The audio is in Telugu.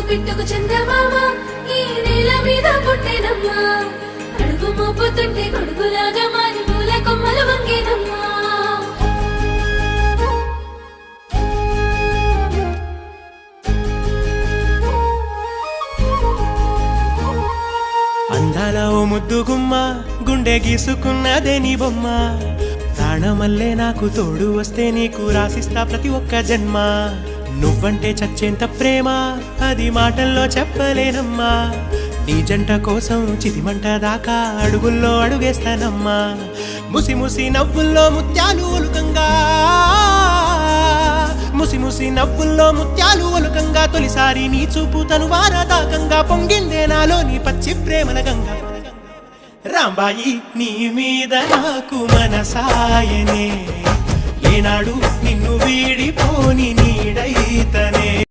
పిట్టుకు చందమామ ఈ నేల మీద పుట్టేనమ్మా అడుగు మోపుతుంటే గొడుగులాగా మారి పూల కొమ్మలు వంగేనమ్మా అందాల ఓ ముద్దు గుమ్మ గుండె గీసుకున్నదే నీ బొమ్మ ప్రాణమల్లే నాకు తోడు వస్తే నీకు రాసిస్తా ప్రతి ఒక్క జన్మ నువ్వంటే చచ్చేంత ప్రేమ అది మాటల్లో చెప్పలేనమ్మా నీ జంట కోసం చితిమంట దాకా అడుగుల్లో అడుగేస్తానమ్మా ముసి ముసి నవ్వుల్లో ముత్యాలు ఒలుకంగా ముసి ముసి నవ్వుల్లో ముత్యాలు ఒలుకంగా తొలిసారి నీ చూపు తను వారదాకంగా పొంగిందే నాలో నీ పచ్చి ప్రేమల గంగా రాంబాయి నీ మీద నాకు మనసాయనే ఏనాడు నిన్ను వీడిపోని నీడైతనే